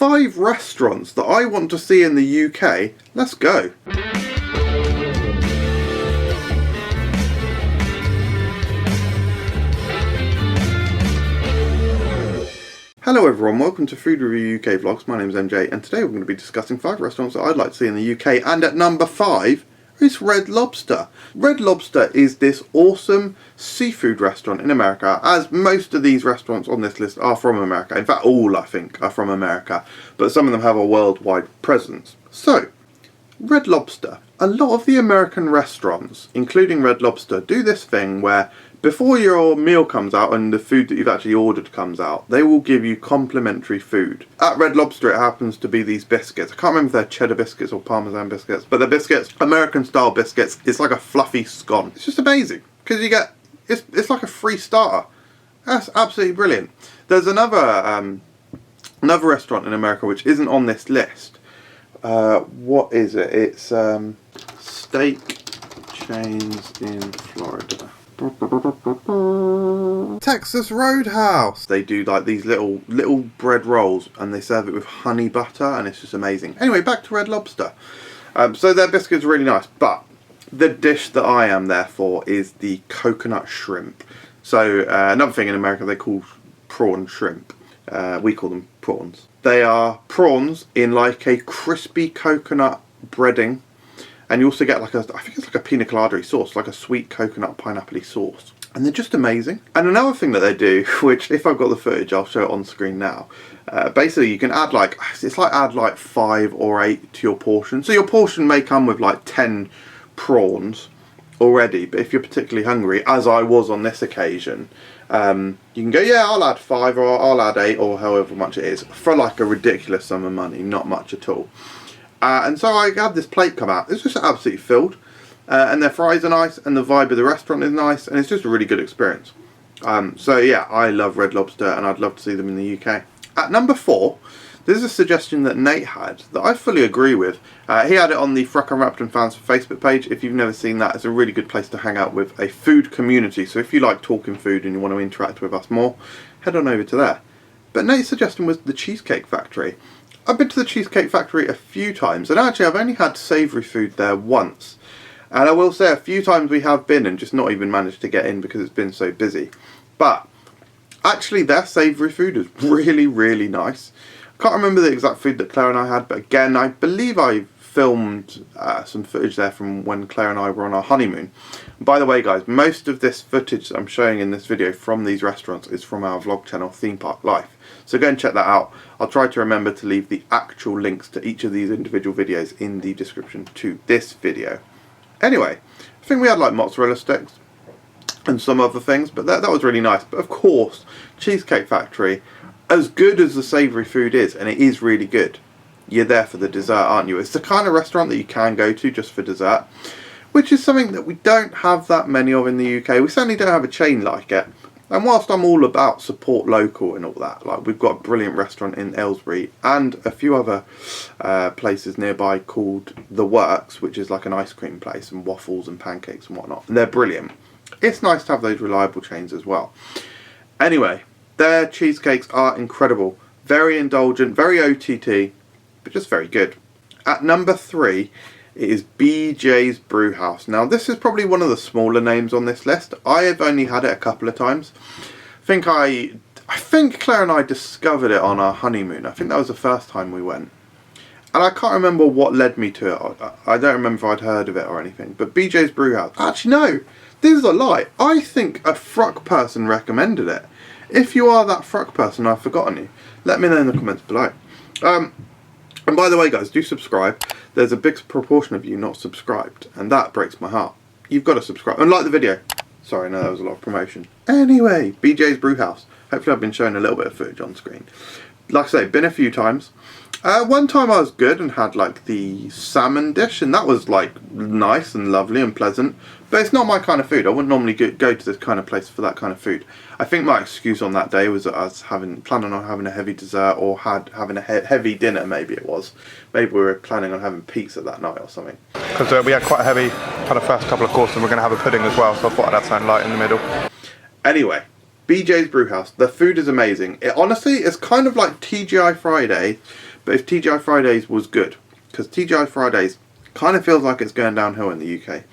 5 restaurants that I want to see in the UK. Let's go. Hello everyone, welcome to Food Review UK Vlogs. My name is MJ and today we're going to be discussing 5 restaurants that I'd like to see in the UK, and at number 5 is Red Lobster. Red Lobster is this awesome seafood restaurant in America, as most of these restaurants on this list are from America. In fact, all I think are from America, but some of them have a worldwide presence. So, Red Lobster. A lot of the American restaurants, including Red Lobster, do this thing where before your meal comes out and the food that you've actually ordered comes out, they will give you complimentary food. At Red Lobster it happens to be these biscuits. I can't remember if they're cheddar biscuits or parmesan biscuits, but they're biscuits, American style biscuits. It's like a fluffy scone. It's just amazing because you get, it's like a free starter. That's absolutely brilliant. There's another restaurant in America which isn't on this list. What is it? It's steak chains in Florida. Texas Roadhouse. They do like these little bread rolls and they serve it with honey butter and it's just amazing. Anyway, back to Red Lobster. So their biscuits are really nice, but the dish that I am there for is the coconut shrimp. So another thing in America they call prawn shrimp. We call them prawns. They are prawns in like a crispy coconut breading. And you also get like I think it's like a pina colada sauce, like a sweet coconut pineapple-y sauce. And they're just amazing. And another thing that they do, which if I've got the footage, I'll show it on screen now. Basically, you can add add like 5 or 8 to your portion. So your portion may come with like 10 prawns already. But if you're particularly hungry, as I was on this occasion, you can go, yeah, I'll add 5 or I'll add 8 or however much it is for like a ridiculous sum of money, not much at all. And so I had this plate come out. It's just absolutely filled. And their fries are nice and the vibe of the restaurant is nice and it's just a really good experience. So yeah, I love Red Lobster and I'd love to see them in the UK. At number 4, there's a suggestion that Nate had that I fully agree with. He had it on the Fruck and Rapton Fans Facebook page. If you've never seen that, it's a really good place to hang out with a food community. So if you like talking food and you want to interact with us more, head on over to there. But Nate's suggestion was the Cheesecake Factory. I've been to the Cheesecake Factory a few times, and actually I've only had savoury food there once. And I will say a few times we have been and just not even managed to get in because it's been so busy. But actually their savoury food is really, really nice. I can't remember the exact food that Claire and I had, but again, I believe I filmed some footage there from when Claire and I were on our honeymoon. And by the way guys, most of this footage that I'm showing in this video from these restaurants is from our vlog channel, Theme Park Life. So go and check that out. I'll try to remember to leave the actual links to each of these individual videos in the description to this video. Anyway, I think we had like mozzarella sticks and some other things, but that was really nice. But of course, Cheesecake Factory, as good as the savoury food is, and it is really good, you're there for the dessert, aren't you? It's the kind of restaurant that you can go to just for dessert, which is something that we don't have that many of in the UK. We certainly don't have a chain like it. And whilst I'm all about support local and all that, like we've got a brilliant restaurant in Aylesbury and a few other places nearby called The Works, which is like an ice cream place and waffles and pancakes and whatnot. And they're brilliant. It's nice to have those reliable chains as well. Anyway, their cheesecakes are incredible. Very indulgent, very OTT, but just very good. At number 3, it is BJs Brew House. Now this is probably one of the smaller names on this list. I have only had it a couple of times. I think Claire and I discovered it on our honeymoon. I think that was the first time we went. And I can't remember what led me to it. I don't remember if I'd heard of it or anything. But BJs Brew House. Actually no, this is a lie. I think a Fruck person recommended it. If you are that Fruck person, I've forgotten you. Let me know in the comments below. And by the way guys, do subscribe. There's a big proportion of you not subscribed, and that breaks my heart. You've got to subscribe and like the video. Sorry, no, that was a lot of promotion. Anyway, BJ's Brew House. Hopefully I've been showing a little bit of footage on screen. Like I say, been a few times. One time I was good and had like the salmon dish, and that was like nice and lovely and pleasant, but it's not my kind of food. I wouldn't normally go to this kind of place for that kind of food. I think my excuse on that day was that I was planning on having a heavy dessert or having a heavy dinner. Maybe it was. Maybe we were planning on having pizza that night or something. Because we had quite a heavy kind of first couple of courses and we're going to have a pudding as well, so I thought I'd have something light in the middle. Anyway, BJ's Brew House. The food is amazing. It honestly is kind of like TGI Friday, But if TGI Fridays was good, because TGI Fridays kind of feels like it's going downhill in the UK.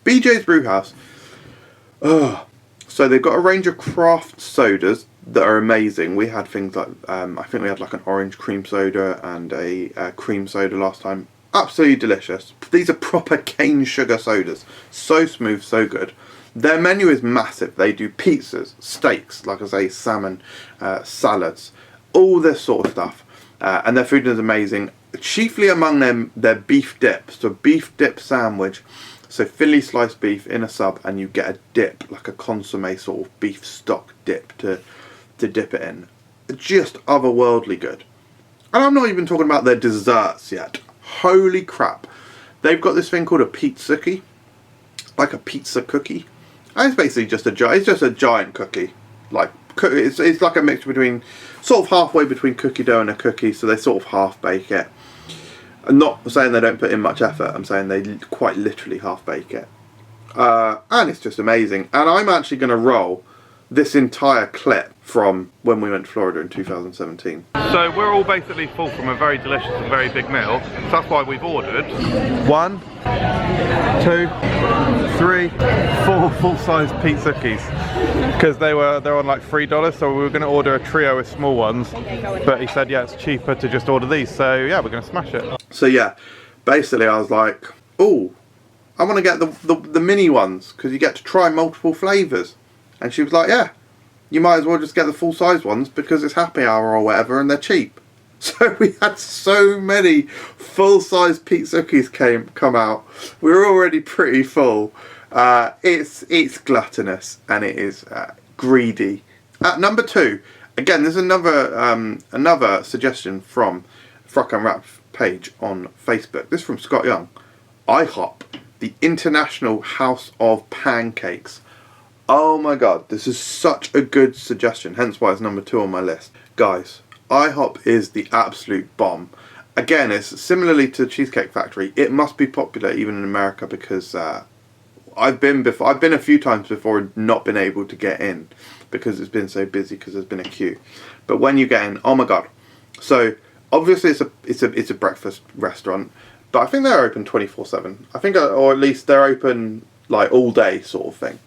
BJs Brew House. So they've got a range of craft sodas that are amazing. We had things like, I think we had like an orange cream soda and a cream soda last time. Absolutely delicious. These are proper cane sugar sodas. So smooth, so good. Their menu is massive. They do pizzas, steaks, like I say, salmon, salads, all this sort of stuff. And their food is amazing. Chiefly among them, their beef dip. So beef dip sandwich. So Philly sliced beef in a sub, and you get a dip, like a consomme sort of beef stock dip to dip it in. Just otherworldly good. And I'm not even talking about their desserts yet. Holy crap. They've got this thing called a pizzuki. Like a pizza cookie. And it's basically just a giant cookie. Like, it's like a mixture between, sort of halfway between cookie dough and a cookie, so they sort of half bake it. I'm not saying they don't put in much effort, I'm saying they quite literally half bake it. And it's just amazing. And I'm actually going to roll this entire clip from when we went to Florida in 2017. So we're all basically full from a very delicious and very big meal. So that's why we've ordered 1, 2, 3, 4 full-size pizzukis. Because they're on like $3, so we were going to order a trio of small ones. But he said, yeah, it's cheaper to just order these. So yeah, we're going to smash it. So yeah, basically I was like, oh, I want to get the mini ones because you get to try multiple flavours. And she was like, yeah, you might as well just get the full-size ones because it's happy hour or whatever and they're cheap. So we had so many full-size pizzukis come out. We were already pretty full. It's gluttonous and it is greedy. At number 2, again, there's another suggestion from Frock and Wrap page on Facebook. This is from Scott Young. iHOP, the International House of Pancakes. Oh my god, this is such a good suggestion, hence why it's number 2 on my list. Guys, iHOP is the absolute bomb. Again, it's similarly to Cheesecake Factory. It must be popular even in America because I've been a few times before and not been able to get in because it's been so busy because there's been a queue. But when you get in, oh my god. So obviously it's a breakfast restaurant, but I think they're open 24/7. I think, or at least they're open like all day sort of thing.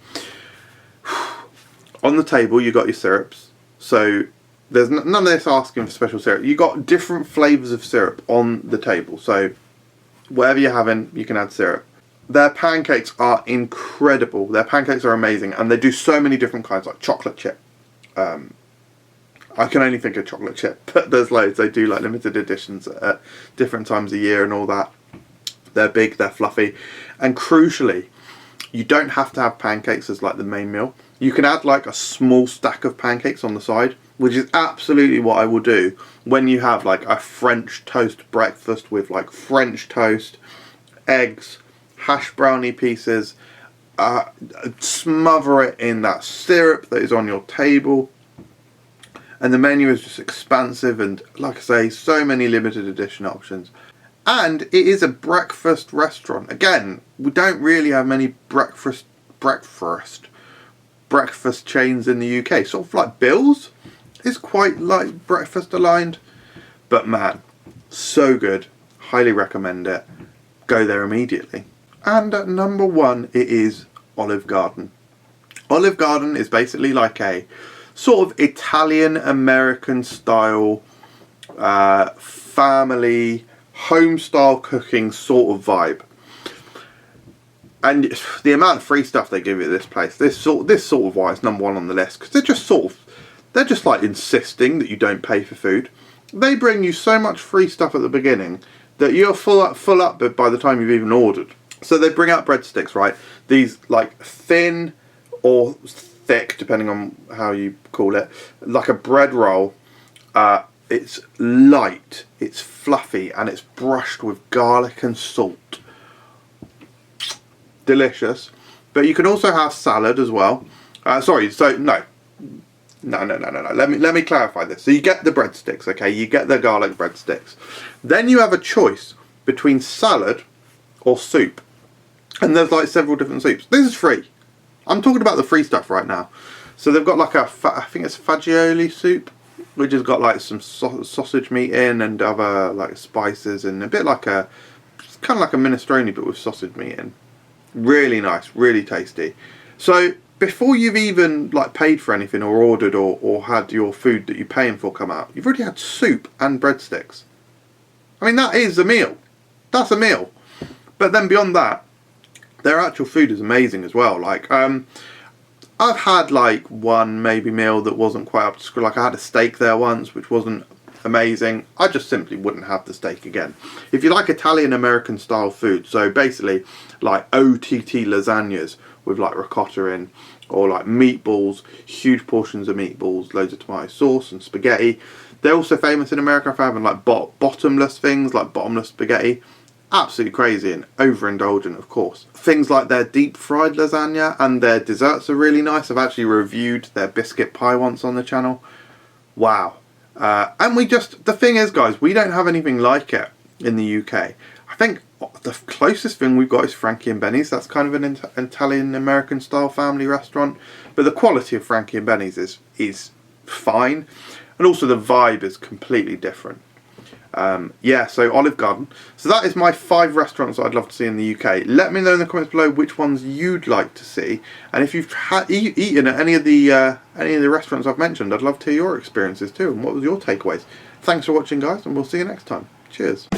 On the table you got your syrups, so there's none of this asking for special syrup. You got different flavours of syrup on the table, so whatever you're having you can add syrup. Their pancakes are incredible. Their pancakes are amazing, and they do so many different kinds, like chocolate chip. I can only think of chocolate chip, but there's loads. They do like limited editions at different times of year and all that. They're big, they're fluffy, and crucially, you don't have to have pancakes as like the main meal. You can add like a small stack of pancakes on the side, which is absolutely what I will do when you have like a French toast breakfast with like French toast, eggs, hash brownie pieces, smother it in that syrup that is on your table. And the menu is just expansive and, like I say, so many limited edition options. And it is a breakfast restaurant. Again, we don't really have many breakfast chains in the UK. Sort of like Bill's is quite like breakfast aligned. But man, so good. Highly recommend it. Go there immediately. And at number 1, it is Olive Garden. Olive Garden is basically like a sort of Italian-American style, family, home-style cooking sort of vibe. And the amount of free stuff they give you at this place, this sort of why it's number 1 on the list, because they're just like insisting that you don't pay for food. They bring you so much free stuff at the beginning that you're full up by the time you've even ordered. So they bring out breadsticks, right? These like thin or thick, depending on how you call it, like a bread roll. It's light, it's fluffy, and it's brushed with garlic and salt. Delicious. But you can also have salad as well. No. Let me clarify this. So you get the breadsticks, okay? You get the garlic breadsticks. Then you have a choice between salad or soup. And there's like several different soups. This is free. I'm talking about the free stuff right now. So they've got like I think it's fagioli soup. which has got like some sausage meat in and other like spices, and a bit like a, it's kind of like a minestrone but with sausage meat in. Really nice, really tasty. So before you've even like paid for anything or ordered or had your food that you're paying for come out, you've already had soup and breadsticks. I mean, that is a meal. That's a meal. But then beyond that, their actual food is amazing as well. Like, I've had like one maybe meal that wasn't quite up to scratch. Like I had a steak there once, which wasn't amazing. I just simply wouldn't have the steak again. If you like Italian American style food, so basically like OTT lasagnas with like ricotta in, or like meatballs, huge portions of meatballs, loads of tomato sauce and spaghetti. They're also famous in America for having like bottomless things, like bottomless spaghetti. Absolutely crazy and overindulgent, of course. Things like their deep fried lasagna and their desserts are really nice. I've actually reviewed their biscuit pie once on the channel. Wow. And the thing is, guys, we don't have anything like it in the UK. I think the closest thing we've got is Frankie and Benny's. That's kind of an Italian American style family restaurant. But the quality of Frankie and Benny's is fine. And also the vibe is completely different. Yeah, so Olive Garden. So that is my 5 restaurants that I'd love to see in the UK. Let me know in the comments below which ones you'd like to see, and if you've eaten at any of the restaurants I've mentioned, I'd love to hear your experiences too, and what was your takeaways. Thanks for watching, guys, and we'll see you next time. Cheers.